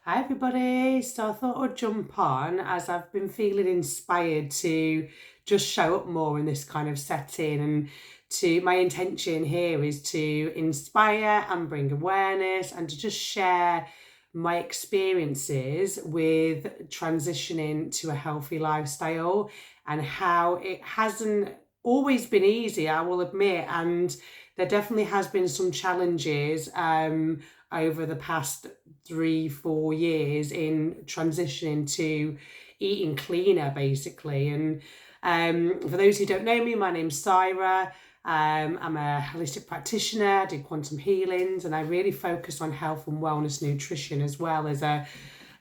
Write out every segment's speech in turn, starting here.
Hi everybody. So I thought I'd jump on as I've been feeling inspired to just show up more in this kind of setting, and to my intention here is to inspire and bring awareness and to just share my experiences with transitioning to a healthy lifestyle and how it hasn't always been easy, I will admit, and there definitely has been some challenges over the past 3, 4 years in transitioning to eating cleaner, basically. And for those who don't know me, my name's Syra. I'm a holistic practitioner, I do quantum healings, and I really focus on health and wellness nutrition as well as a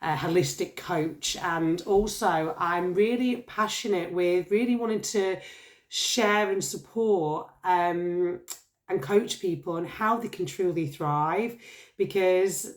holistic coach. And also, I'm really passionate with really wanting to share and support and coach people on how they can truly thrive, because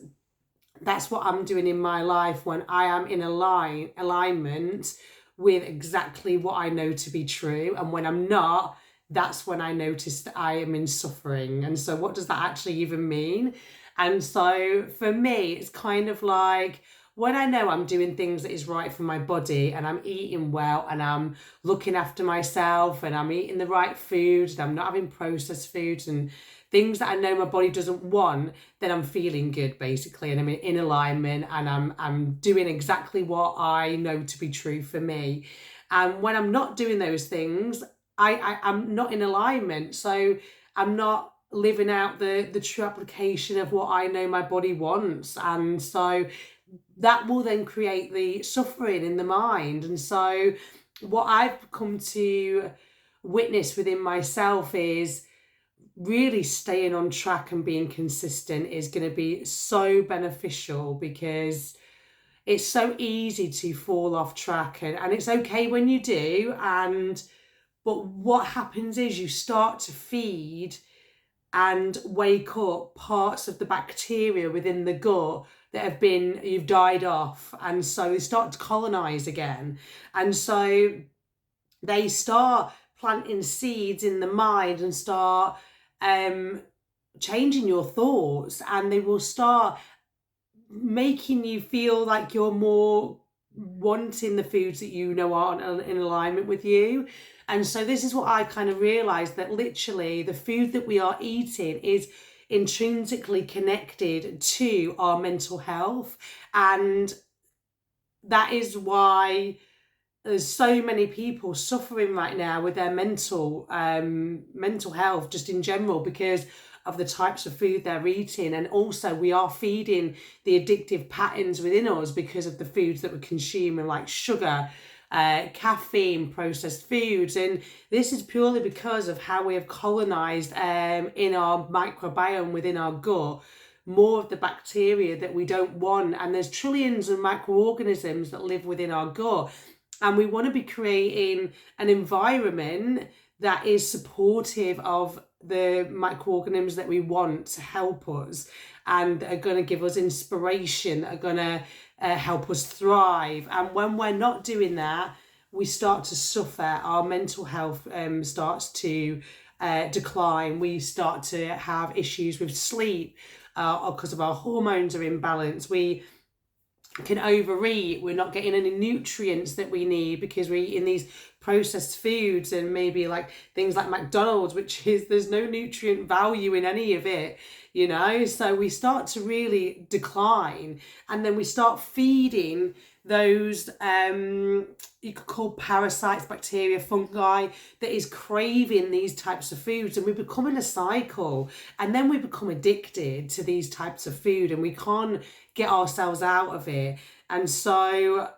that's what I'm doing in my life when I am in alignment with exactly what I know to be true. And when I'm not, that's when I notice that I am in suffering. And so what does that actually even mean? And so for me, it's kind of like when I know I'm doing things that is right for my body and I'm eating well and I'm looking after myself and I'm eating the right foods and I'm not having processed foods and things that I know my body doesn't want, then I'm feeling good, basically, and I'm in alignment, and I'm doing exactly what I know to be true for me. And when I'm not doing those things, I'm not in alignment. So I'm not living out the true application of what I know my body wants. And so that will then create the suffering in the mind. And so what I've come to witness within myself is really staying on track and being consistent is going to be so beneficial, because it's so easy to fall off track, and it's okay when you do. And but what happens is you start to feed and wake up parts of the bacteria within the gut that you've died off, and so they start to colonize again. And so they start planting seeds in the mind and start changing your thoughts, and they will start making you feel like you're more wanting the foods that you know aren't in alignment with you. And so this is what I kind of realized, that literally the food that we are eating is intrinsically connected to our mental health. And that is why there's so many people suffering right now with their mental health just in general, because of the types of food they're eating. And also we are feeding the addictive patterns within us because of the foods that we're consuming, like sugar, caffeine, processed foods. And this is purely because of how we have colonized in our microbiome within our gut more of the bacteria that we don't want. And there's trillions of microorganisms that live within our gut, and we want to be creating an environment that is supportive of the microorganisms that we want to help us and are going to give us inspiration, are going to help us thrive. And when we're not doing that, we start to suffer. Our mental health starts to decline. We start to have issues with sleep because of our hormones are imbalanced. We can overeat, we're not getting any nutrients that we need because we're eating these processed foods, and maybe like things like McDonald's, which is, there's no nutrient value in any of it, you know. So we start to really decline, and then we start feeding those you could call parasites, bacteria, fungi, that is craving these types of foods, and we become in a cycle, and then we become addicted to these types of food and we can't get ourselves out of it. And so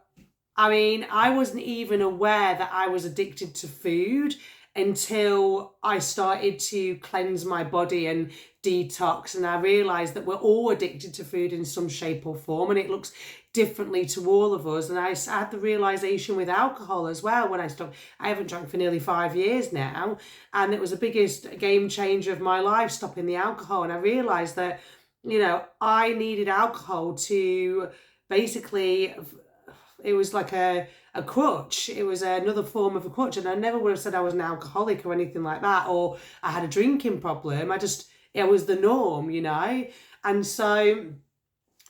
I mean, I wasn't even aware that I was addicted to food until I started to cleanse my body and detox. And I realized that we're all addicted to food in some shape or form, and it looks differently to all of us. And I had the realization with alcohol as well when I stopped. I haven't drank for nearly 5 years now, and it was the biggest game changer of my life, stopping the alcohol. And I realized that, you know, I needed alcohol to basically, it was like a crutch. It was another form of a crutch. And I never would have said I was an alcoholic or anything like that, or I had a drinking problem. It was the norm, you know. And so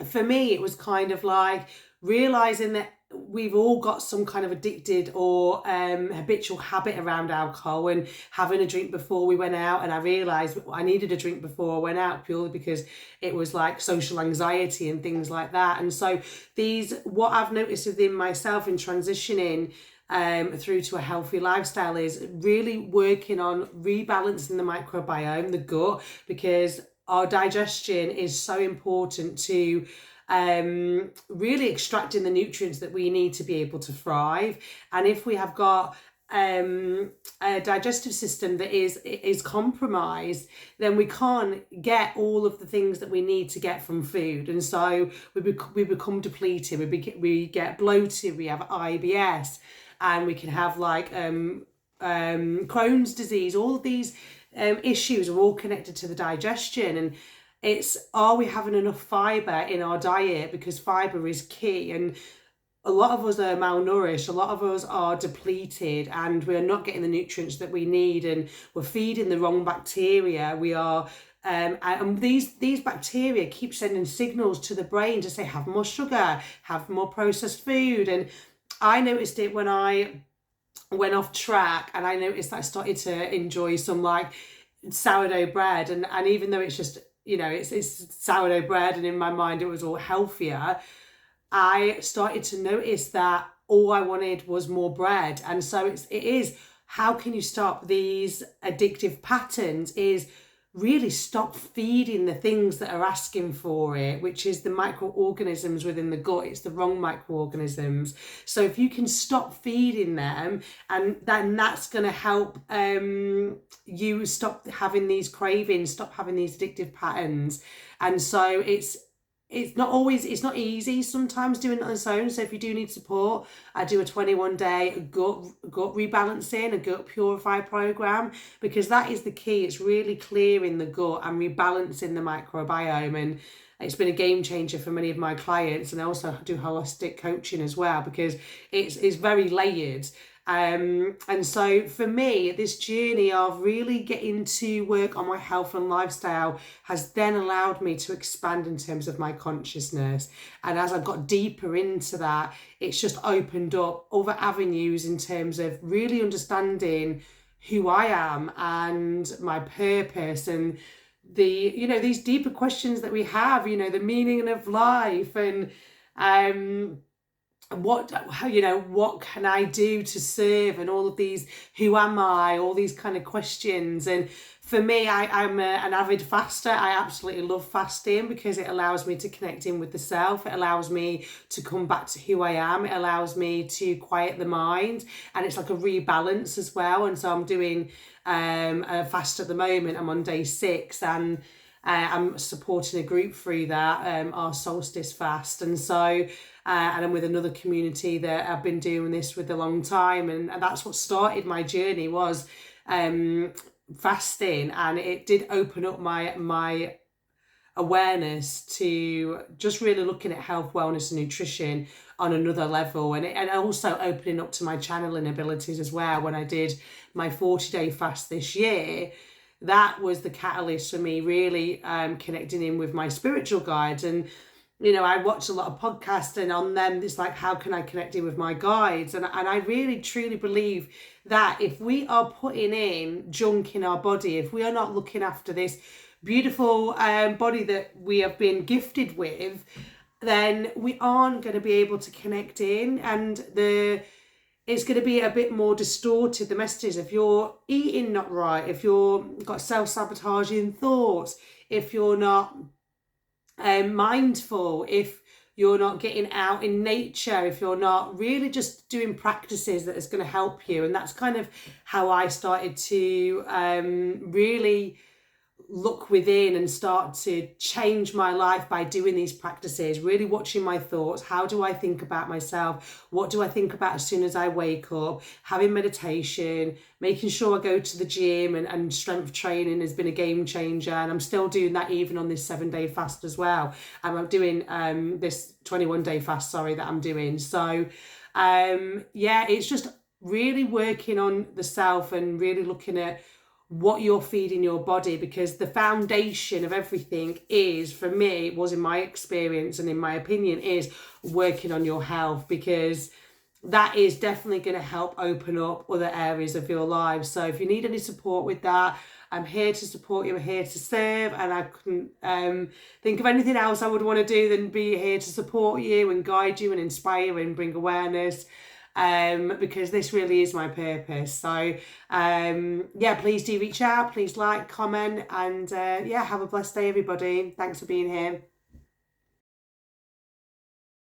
for me, it was kind of like realizing that we've all got some kind of addicted or habitual habit around alcohol, and having a drink before we went out. And I realized I needed a drink before I went out, purely because it was like social anxiety and things like that. And so what I've noticed within myself in transitioning through to a healthy lifestyle is really working on rebalancing the microbiome, the gut, because our digestion is so important to really extracting the nutrients that we need to be able to thrive. And if we have got a digestive system that is compromised, then we can't get all of the things that we need to get from food, and so we become depleted. We get bloated. We have IBS, and we can have like Crohn's disease. All of these issues are all connected to the digestion, and are we having enough fibre in our diet? Because fibre is key, and a lot of us are malnourished, a lot of us are depleted, and we're not getting the nutrients that we need, and we're feeding the wrong bacteria. We are and these bacteria keep sending signals to the brain to say, have more sugar, have more processed food. And I noticed it when I went off track, and I noticed that I started to enjoy some like sourdough bread, and even though it's just, it's sourdough bread, and in my mind it was all healthier, I started to notice that all I wanted was more bread. And so it is how can you stop these addictive patterns is really stop feeding the things that are asking for it, which is the microorganisms within the gut. It's the wrong microorganisms. So if you can stop feeding them, and then that's going to help you stop having these cravings, stop having these addictive patterns. And so it's not easy sometimes doing it on its own. So if you do need support, I do a 21-day gut rebalancing, a gut Purify program, because that is the key. It's really clearing the gut and rebalancing the microbiome, and it's been a game changer for many of my clients. And I also do holistic coaching as well, because it's very layered. And so for me, this journey of really getting to work on my health and lifestyle has then allowed me to expand in terms of my consciousness. And as I've got deeper into that, it's just opened up other avenues in terms of really understanding who I am and my purpose, and these deeper questions that we have, the meaning of life, and what can I do to serve, and all of these, who am I, all these kind of questions. And for me, I'm an avid faster. I absolutely love fasting because it allows me to connect in with the self. It allows me to come back to who I am. It allows me to quiet the mind, and it's like a rebalance as well. And so I'm doing a fast at the moment. I'm on day 6, and I'm supporting a group through that, our solstice fast. And so and I'm with another community that I've been doing this with a long time, and that's what started my journey, was fasting. And it did open up my awareness to just really looking at health, wellness and nutrition on another level, and also opening up to my channeling abilities as well. When I did my 40-day fast this year, that was the catalyst for me really connecting in with my spiritual guides. And I watch a lot of podcasts, and on them it's like, how can I connect in with my guides? And I really truly believe that if we are putting in junk in our body, if we are not looking after this beautiful body that we have been gifted with, then we aren't going to be able to connect in, and it's going to be a bit more distorted, the messages. If you're eating not right, if you've got self-sabotaging thoughts, if you're not mindful, if you're not getting out in nature, if you're not really just doing practices that is going to help you. And that's kind of how I started to really look within and start to change my life by doing these practices, really watching my thoughts. How do I think about myself? What do I think about as soon as I wake up? Having meditation, making sure I go to the gym, and strength training has been a game changer. And I'm still doing that even on this 7-day fast as well. I'm doing this 21-day fast, that I'm doing. So it's just really working on the self and really looking at what you're feeding your body, because the foundation of everything is, for me, was in my experience and in my opinion, is working on your health, because that is definitely going to help open up other areas of your life. So if you need any support with that, I'm here to support you. I'm here to serve, and I couldn't think of anything else I would want to do than be here to support you and guide you and inspire and bring awareness, because this really is my purpose. So yeah, please do reach out, please like, comment, and yeah, have a blessed day, everybody. Thanks for being here.